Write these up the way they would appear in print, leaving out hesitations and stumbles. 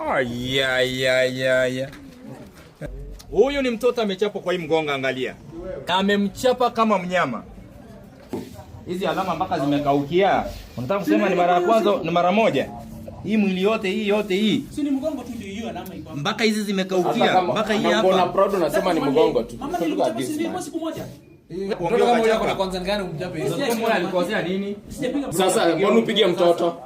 Ya. Huyu ni mtoto amechapwa kwa hii mgonga, angalia. Amemchapa kama mnyama. Hizi alama mpaka zimekaukia. Unataka kusema ni mara ya kwanza, ni mara moja? Hii mwili yote hii. Si ni mgongo tu ndio hiyo alama iko. Mpaka hizi zimekaukia, mpaka hii hapa. Mbona proud unasema ni mgongo tu? Mama nilikuwa siku moja. Mtoto kama huyo ako na concern gani umjape hizo? Mtoto alikosea nini? Sasa mbona upige mtoto?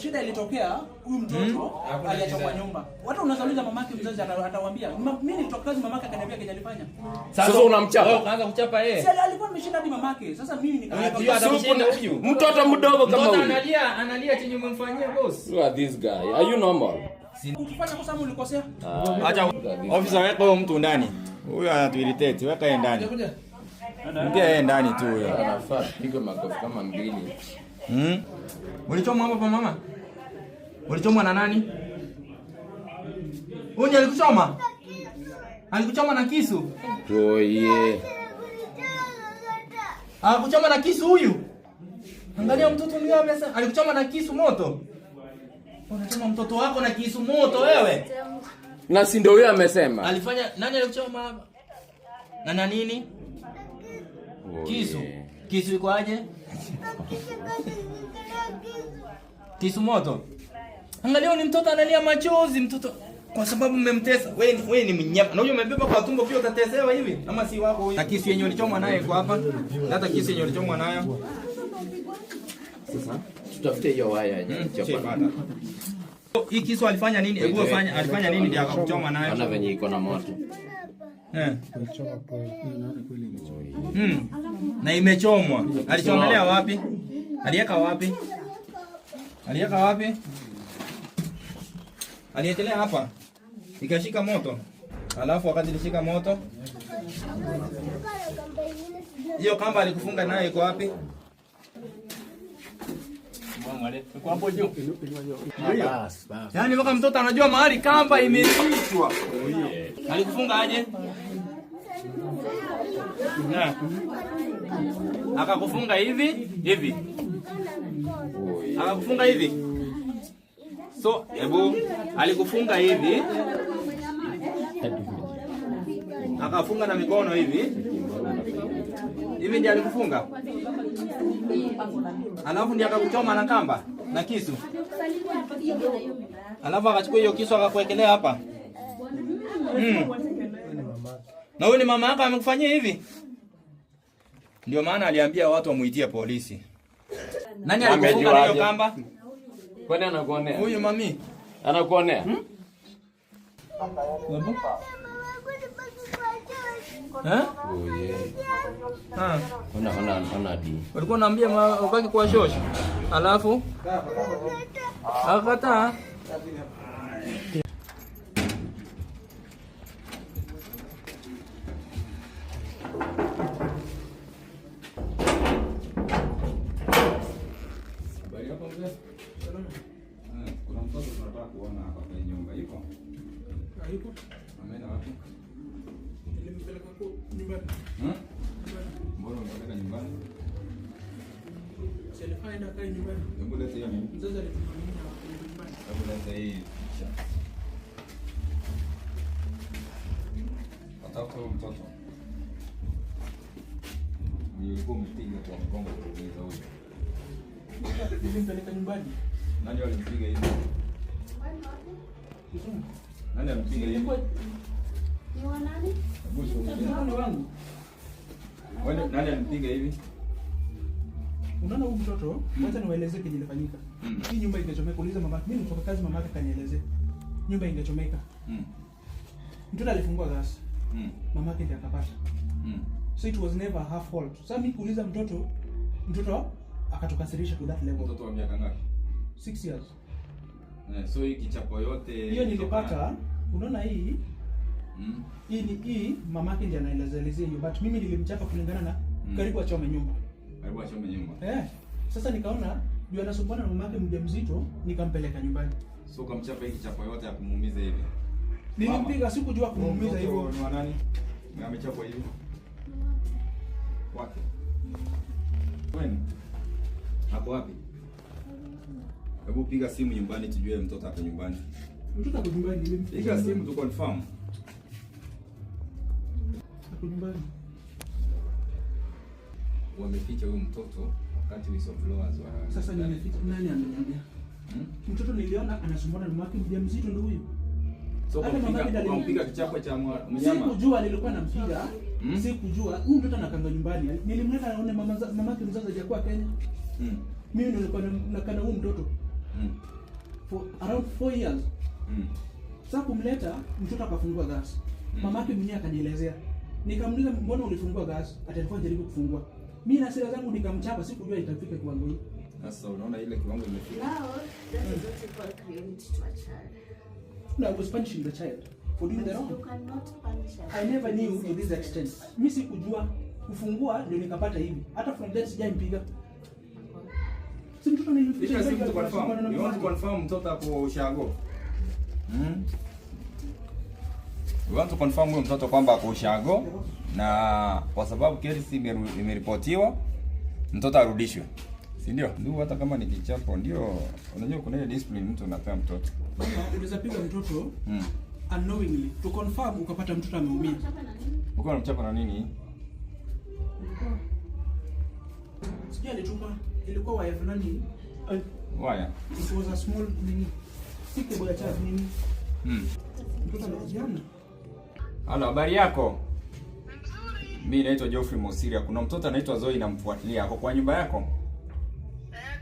Shida ilitokea, huyu mtoto aliacha kwa nyumba. Watu unazauliza mamake mzazi atawaambia, mimi nilitoka kazi mamake akaniambia kenye alifanya. Sasa unamchapa. Wewe ukaanza kuchapa yeye. Sasa alikuwa ameshinda hadi mamake. Sasa mimi Huyu atamshinda huyu. Mtoto mdogo kama huyu. Analia chenye umemfanyia boss. Look at this guy. Are you normal? ukifanya kosa ama ulikosea. Acha ofisa weka huyo mtu ndani. Huyo anatuirritate, weka yeye ndani. Mtia yeye ndani tu huyo. Anafaa pigwe makofi kama mbili. Ulichomwa hapo pa mama? Ulichomwa na nani? Huyu alikuchoma? Alikuchoma na kisu? Oye. Alikuchoma na kisu huyu? Angalia mtoto huyu amesa. Alikuchoma na kisu moto. Unachoma mtoto wako na kisu moto wewe? Na si ndio huyo amesema. Alifanya nani alikuchoma hapa? Na nini? Kisu. Kisu iko aje? Kisu moto. Angalia ni mtoto analia machozi mtoto kwa sababu mmemtesa. Wewe ni mnyama. Na huyo umebeba kwa tumbo pia utatesewa hivi ama si wako huyo? Na kisu yenyewe ulichomwa naye kwa hapa. Hata kisu yenyewe ulichomwa nayo. Sasa tutafute hiyo waya yenyewe. Hii kisu alifanya nini? Hebu alifanya nini ndio akakuchoma nayo? Ana venye iko na moto. Na imechomwa. Alichomelea wapi? Aliweka wapi? Aliweka wapi? Aliekelea hapa. Ikashika moto. Alafu wakati ilishika moto, hiyo kamba alikufunga nayo iko wapi? Iko hapo juu. Yaani mpaka mtoto anajua mahali kamba imefichwa. Alikufunga aje? Akakufunga hivi. Akakufunga hivi. So, hebu alikufunga hivi. Akafunga na mikono hivi. Hivi ndiye alikufunga. Alafu ndiye akakuchoma na kamba na kisu. Alafu akachukua hiyo kisu akakuwekelea hapa. Na huyu ni mama yako amekufanyia hivi? Ndio maana aliambia watu wamuitie polisi. Nani alikufunga hiyo kamba? Kwani anakuonea? Huyu mami. Anakuonea? Oye. Ona di. Walikuwa naambia ubaki kwa shosh. Alafu akakataa. Kuna mtoto tunataka kuona hapa kwenye nyumba iko. Hayupo? Ameenda wapi? Nilimpeleka kwa nyumbani. Mbona umpeleka nyumbani? Si alifanya kazi nyumbani. Hebu leta hiyo nini? Mzazi alitumania nyumbani. Hebu leta hii picha. Atafuta huyo mtoto. Nilikuwa mpiga kwa mgongo kuuliza huyo. Nilimpeleka nyumbani. Nani alimpiga hivi? Nani alimpiga hivi? Ni wa nani? Ni wangu. Wewe nani alimpiga hivi? Unaona huyu mtoto, kwanza niwaelezee kile kilifanyika. Hii nyumba ingechomeka, uliza mama. Mimi nitoka kazi mama yake kanielezea. Nyumba ingechomeka. Mtoto alifungua gas. Mama yake ndiye akapata. So it was never her fault. Sasa mimi kuuliza mtoto akatukasirisha to that level. Mtoto wa miaka ngapi? 6 years. So hii kichapo yote Hiyo nilipata, unaona hii? Hii mamake ndiye anaelezea hiyo, but mimi nilimchapa kulingana na karibu achome nyumba. Karibu achome nyumba. Sasa nikaona juu anasumbana na mamake mjamzito, nikampeleka nyumbani. So kamchapa hii kichapo yote ya kumuumiza hivi. Nilimpiga sikujua kumuumiza hivyo. Ni wa nani? Na amechapwa hivi. Wake. When? Hapo wapi? Hebu piga simu nyumbani tujue mtoto hapo nyumbani. Mtoto hapo nyumbani nilimpiga. Piga simu tu confirm. Hapo nyumbani. Wameficha huyo mtoto wakati whistleblowers wa. Sasa nimeficha, nani ameniambia? Mtoto niliona anasumbua na mamake mjamzito ndio huyo. So kumpiga kichapo cha mnyama. Sikujua nilikuwa nampiga. Sikujua huyu mtoto anakanga nyumbani. Nilimleta aone mamake mzazi hajakuwa Kenya. Mimi nilikuwa nakana huyu mtoto. For around 4 years. Sasa kumleta mtoto akafungua gas. Mamake mwenyewe akanielezea. Nikamuuliza mbona ulifungua gas? Atalikuwa jaribu kufungua. Mimi na hasira zangu nikamchapa, sikujua itafika kiwango hiki. Sasa unaona ile kiwango imefika. Now, that is what you call cruelty to a child. No, I was punishing the child for doing the You wrong. cannot punish a I never knew to this extent. Mimi sikujua kufungua ndio nikapata hivi. Hata from that sijampiga. Si mtoto Piga simu tu confirm. You want to confirm mtoto hapo ushago? We want to confirm huyo mtoto kwamba ako ushago, na kwa sababu kesi imeripotiwa mtoto arudishwe. Si ndio? Ndio, hata kama ni kichapo ndio unajua kuna ile discipline mtu anapewa mtoto. Unaweza piga mtoto unknowingly to confirm ukapata mtoto ameumia. Uko unamchapa na nini? Sijui alituma ilikuwa waya fulani. Waya. It was a small nini. Sike boya cha nini. Mtoto anajana. Halo, habari yako? Mimi naitwa Geoffrey Mosiria. Kuna mtoto anaitwa Zoe namfuatilia. Ako kwa nyumba yako?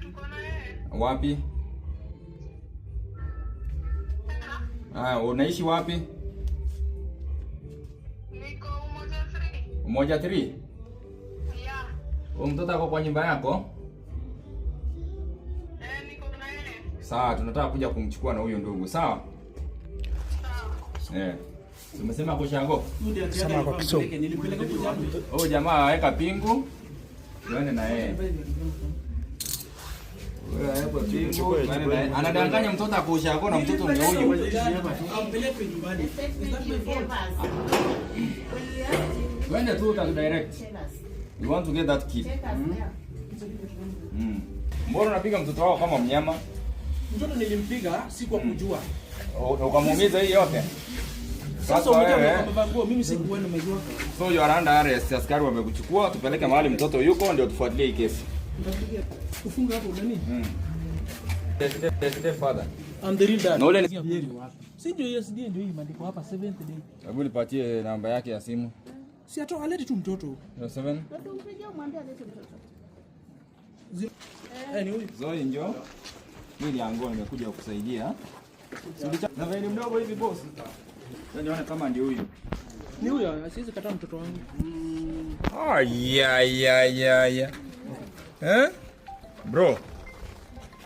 Tuko na yeye. Wapi? Unaishi wapi? Niko Umoja 3. Umoja 3? Yeah. Huyo mtoto ako kwa nyumba yako? Niko na yeye. Sawa, tunataka kuja kumchukua na huyo ndugu, sawa? Sawa. Tumesema kushango. Sema kwa Kiswahili. Nilipeleka kwa jamii. Huyo jamaa aweka pingu. Tuende na yeye. Anadanganya mtoto akushago na mtoto ndio huyo. Ampeleke nyumbani. Is that my fault? Twende tu uta direct. You want to get that kid. Mbona unapiga mtoto wako kama mnyama? Mtoto nilimpiga si kwa kujua. Ukamuumiza hii yote. Sasa wewe mimi sikuwa nimejua. So you are under arrest. Askari wamekuchukua, tupeleke mahali mtoto yuko ndio tufuatilie hii kesi. Kufunga hapo nani? The father. I'm the real dad. Na ule Si ndio ESD ndio hii maandiko hapa 7th day. hebu nipatie namba yake ya simu. Si atoa alete tu mtoto. 07. Ndio umpigie mwambie alete mtoto. Ni huyu. Zoe njoo. Mimi ni ango nimekuja kukusaidia. Na wewe ni mdogo hivi boss. Sasa nione kama ndio huyu. Ni huyu, asiwezi kataa mtoto wangu. Ya. Bro.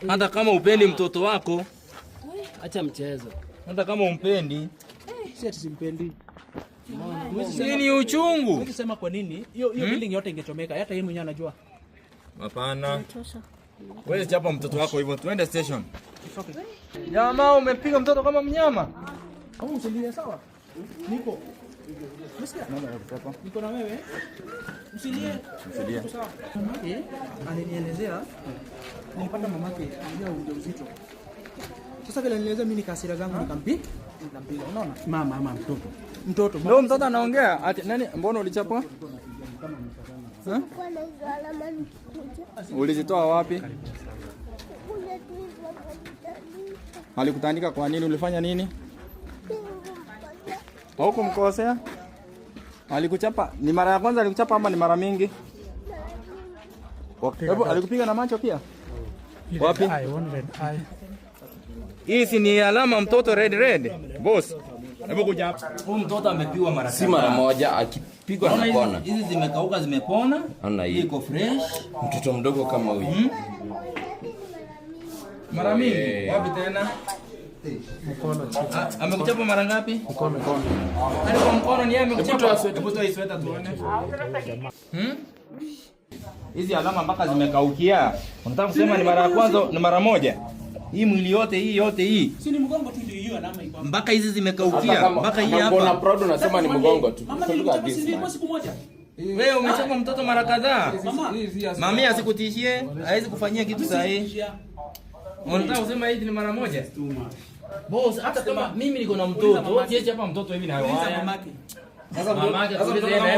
Hata kama upendi mtoto wako, Acha mchezo. hata kama umpendi, Si ati simpendi. nini uchungu? Wewe sema kwa nini? Hiyo building yote ingechomeka, hata yeye mwenyewe anajua. Hapana. Wewe chapa mtoto wako hivyo, tuende station. Jamaa umepiga mtoto kama mnyama. Kama msilie sawa? Niko. Msikia? Niko na wewe. Msilie. Msilie. Sawa. Mamake alinielezea nilipata mamake ya ujauzito. Sasa vile alinielezea mimi nikasira zangu nikampiga. Unaona? Mama mtoto. Ndio mtoto anaongea. Ati nani mbona ulichapwa? Ulizitoa wapi? Alikutandika kwa nini? Ulifanya nini? Hukumkosea? Alikuchapa? Ni mara ya kwanza alikuchapa ama ni mara mingi? Hebu alikupiga na macho pia? Wapi? Hii si ni alama mtoto red. Boss. Hebu kuja hapa. Huyu mtoto amepigwa mara Si mara moja, akipigwa na kona. Hizi zimekauka zimepona. Ana hii. Iko fresh. Mtoto mdogo kama huyu. Mara mingi. Wapi tena? Mkono. Amekuchapa mara ngapi? Mkono. Hadi kwa mkono ni yeye amekuchapa. Hebu toa isweta tuone. Hizi alama mpaka zimekaukia. Unataka kusema ni mara ya kwanza ni mara moja? Hii mwili yote hii. Si ni mgongo tu ndio hiyo alama iko. Mpaka hizi zimekaukia. Mpaka hii hapa. Mbona proud unasema ni mgongo tu. Mama nilichapa siku moja. Wewe umechapa mtoto mara kadhaa. Mami asikutishie, haizi kufanyia kitu sahihi. Unataka kusema hivi ni mara moja? Boss, hata kama mimi niko na mtoto, siache hapa mtoto hivi na haya. Sasa mamake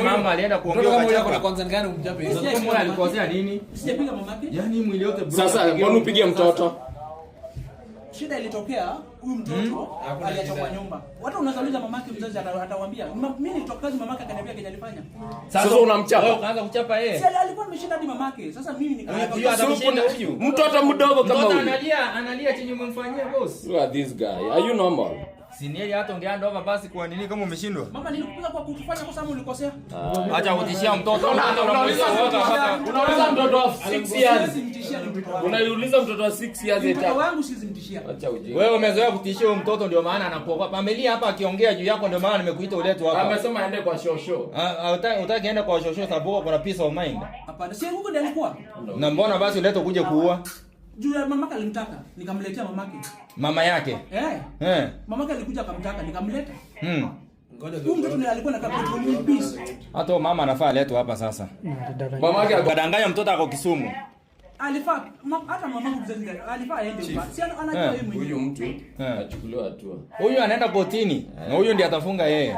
mama alienda kuongea kwa kwanza ngani umjape. Sasa mbona alikosea nini? Sijapiga mamake. Yaani mwili yote bro. Sasa mbona upige mtoto? Shida ilitokea huyu mtoto aliachwa nyumba. Watu unazauliza mamake mzazi atawaambia. Mimi nilitoka kazi mamake akaniambia kenye alifanya. Sasa unamchapa. Wewe ukaanza kuchapa yeye. Si alikuwa ameshinda hadi mamake. Sasa mimi nikaanza Huyo atamshinda huyu. Mtoto mdogo kama huyu. Mtoto analia chenye umemfanyia boss. Look at this guy. Are you normal? Sinieli hata ungeanda over basi kwa nini kama umeshindwa? Mama nilikupiga kwa kufanya kosa ama ulikosea? Acha kutishia mtoto. Unauliza mtoto wa 6 years. Unaiuliza mtoto wa 6 years Mtoto eti. wangu sizimtishia. Acha uje. Wewe umezoea kutishia huyo mtoto ndio maana anakuogopa. Amelia hapa akiongea juu yako ndio maana nimekuita uletu hapa. Amesema aende kwa shosho. Utaki aende kwa shosho sababu kuna peace of mind. Hapana, si huko ndiye alikuwa. Na mbona basi ulete kuja kuua? Juu ya mamake alimtaka, nikamletea mamake. Mama yake. Mamake alikuja akamtaka, nikamleta. Ngoja huyu mtoto ndiye alikuwa anakaa petrol peace. Hata mama anafaa letu hapa sasa. Mamake akadanganya mtoto ako Kisumu. Alifaa hata mamangu mzazi alifaa aende huko. Si anajua yeye mwenyewe. Huyu mtu achukuliwa hatua. Huyu anaenda kotini na huyu ndiye atafunga yeye.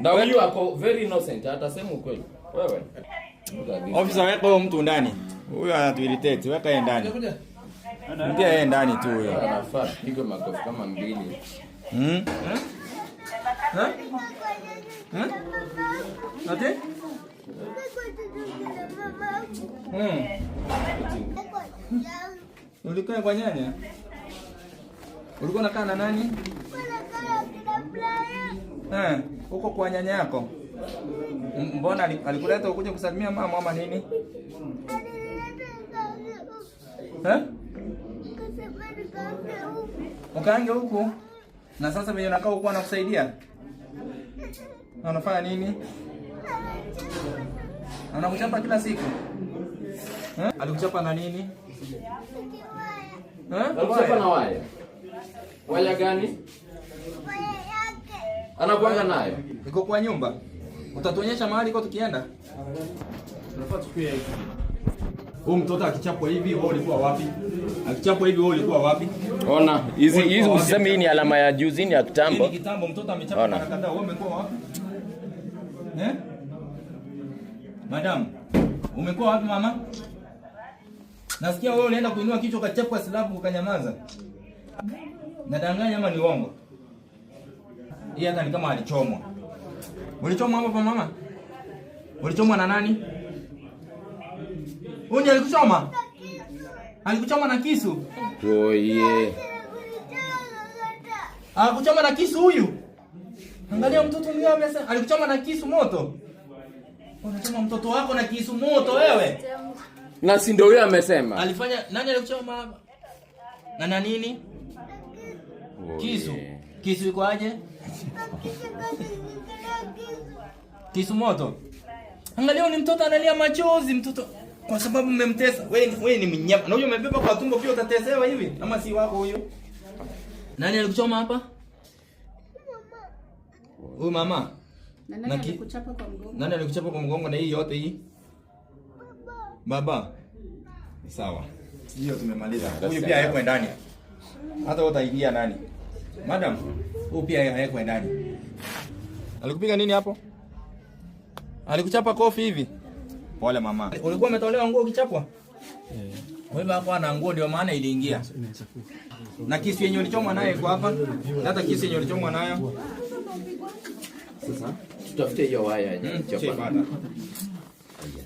Na huyu ako very innocent, atasema ukweli. Wewe. Ofisa weka huyo mtu ndani. Huyu anatuirritate, weka yeye ndani. Mtia yeye ndani tu huyo. Anafaa pigwe makofi kama 2. Ate? Ulikuwa kwa nyanya? Ulikuwa unakaa na nani? Huko kwa nyanya yako. Mbona alikuleta ukuje kusalimia mama ama nini? Ukaange huku. Na sasa mwenye unakaa huko anakusaidia? Na unafanya nini? Anakuchapa kila siku? Alikuchapa na nini? Alikuchapa na waya. Waya gani? Anakuanga nayo. Iko kwa nyumba. Utatuonyesha mahali iko tukienda? Tunafaa tuchukue hivi. Huyu mtoto akichapwa hivi wewe ulikuwa wapi? Akichapwa hivi wewe ulikuwa wapi? Ona, hizi usiseme hii ni alama ya juzi ni ya kitambo. Hii ni kitambo mtoto amechapwa mara kadhaa. Wewe umekuwa wapi? Madam, umekuwa wapi mama? Nasikia wewe unaenda kuinua kichwa ukachapwa slabu ukanyamaza. Nadanganya ama ni uongo? Hii hata ni kama alichomwa. Ulichomwa hapa mama? Ulichomwa na nani? Huyu alikuchoma? Alikuchoma na kisu? Oye. Alikuchoma na kisu huyu? Angalia mtoto mwenyewe amesema alikuchoma na kisu moto. Unachoma mtoto wako na kisu moto wewe? Na si ndio huyo amesema. Alifanya nani alikuchoma? Na nini? Kisu. Kisu iko aje? Kisu moto. Angalia ni mtoto analia machozi mtoto kwa sababu mmemtesa. Wewe ni mnyama. Na huyo umebeba kwa tumbo pia utatesewa hivi ama si wako huyo? Nani alikuchoma hapa? Huyu mama. Nani alikuchapa kwa mgongo? Nani alikuchapa kwa mgongo na hii yote hii? Baba. Sawa. Hiyo tumemaliza. Huyu pia hapo ndani. Hata wewe utaingia nani? Madam, huyu pia hapo ndani. Alikupiga nini hapo? Alikuchapa kofi hivi? Pole mama. Ulikuwa umetolewa nguo ukichapwa? Wewe hapo ana nguo ndio maana iliingia. Na kisu yenyewe ulichomwa naye kwa hapa? Hata kisu yenyewe ulichomwa nayo? Sasa tutafute hiyo waya chapa.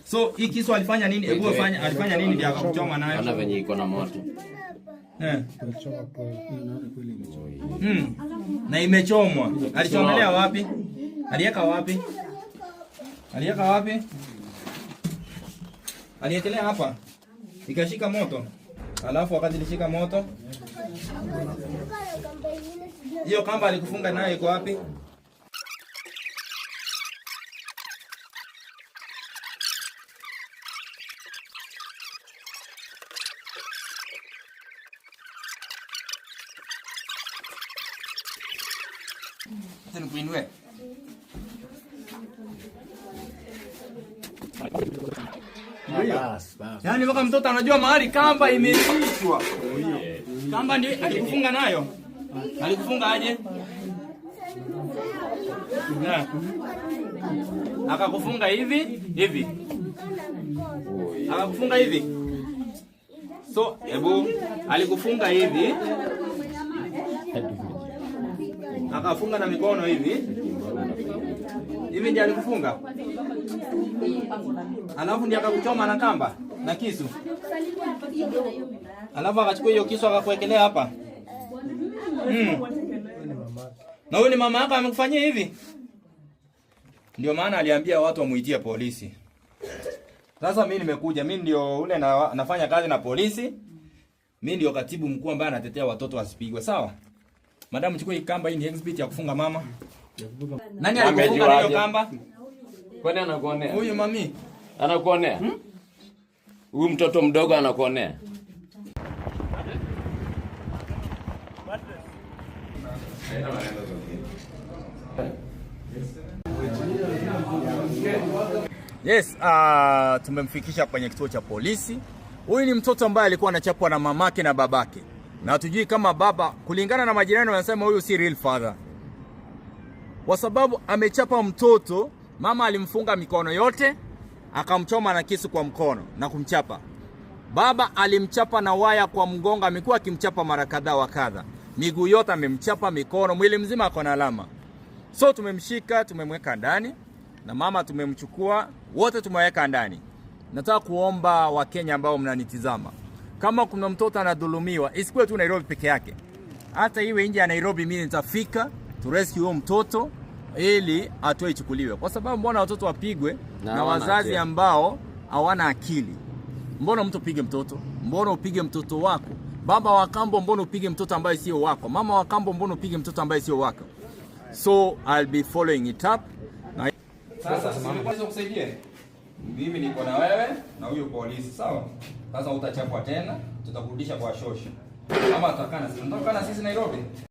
So hii kisu alifanya nini? Hebu alifanya nini ndio akakuchoma nayo? Ana venye iko na moto. Na imechomwa. Alichomelea wapi? Aliweka wapi? Aliweka wapi? Aliekelea hapa. Ikashika moto. Alafu wakati ilishika moto, hiyo kamba alikufunga nayo iko wapi? Sasa nikuinue. Yaani mpaka mtoto anajua mahali kamba imefichwa. Kamba ndio alikufunga nayo. Alikufunga aje? Na. Akakufunga hivi. Akakufunga hivi. So, hebu alikufunga hivi. Akafunga na mikono hivi. Hivi ndiye alikufunga. Alafu ndiye akakuchoma na kamba na kisu. Alafu akachukua hiyo kisu akakuwekelea hapa. Na huyu ni mama yako amekufanyia hivi? Ndio maana aliambia watu wamuitie polisi. Sasa mimi nimekuja, mimi ndio ule nafanya kazi na polisi. Mimi ndio katibu mkuu ambaye anatetea watoto wasipigwe, sawa? Madam, chukua hii kamba, hii ni exhibit ya kufunga mama. Nani alikufunga hiyo kamba? Kwani anakuonea? Huyu mami. Anakuonea? Huyu mtoto mdogo anakuonea? Yes, tumemfikisha kwenye kituo cha polisi. Huyu ni mtoto ambaye alikuwa anachapwa na mamake na babake. Na hatujui kama baba, kulingana na majirani wanasema huyu si real father. Kwa sababu amechapa mtoto, mama alimfunga mikono yote, akamchoma na kisu kwa mkono na kumchapa. Baba alimchapa na waya kwa mgongo, amekuwa akimchapa mara kadhaa wa kadha. Miguu yote amemchapa, mikono, mwili mzima ako na alama. So tumemshika, tumemweka ndani na mama tumemchukua, wote tumeweka ndani. Nataka kuomba Wakenya ambao mnanitizama, kama kuna mtoto anadhulumiwa, isikuwe tu Nairobi peke yake. Hata iwe nje ya Nairobi, mimi nitafika to rescue huyo mtoto ili atoe ichukuliwe. Kwa sababu mbona watoto wapigwe na wazazi ambao hawana akili? Mbona mtu upige mtoto? Mbona upige mtoto wako? Baba wa kambo, mbona upige mtoto ambaye sio wako? Mama wa kambo, mbona upige mtoto ambaye sio wako? So I'll be following it up. Sasa siwezi kukusaidia. Mimi niko na wewe na huyo polisi, sawa? Sasa utachapwa tena, tutakurudisha kwa shosho. Kama tutakana sisi Nairobi.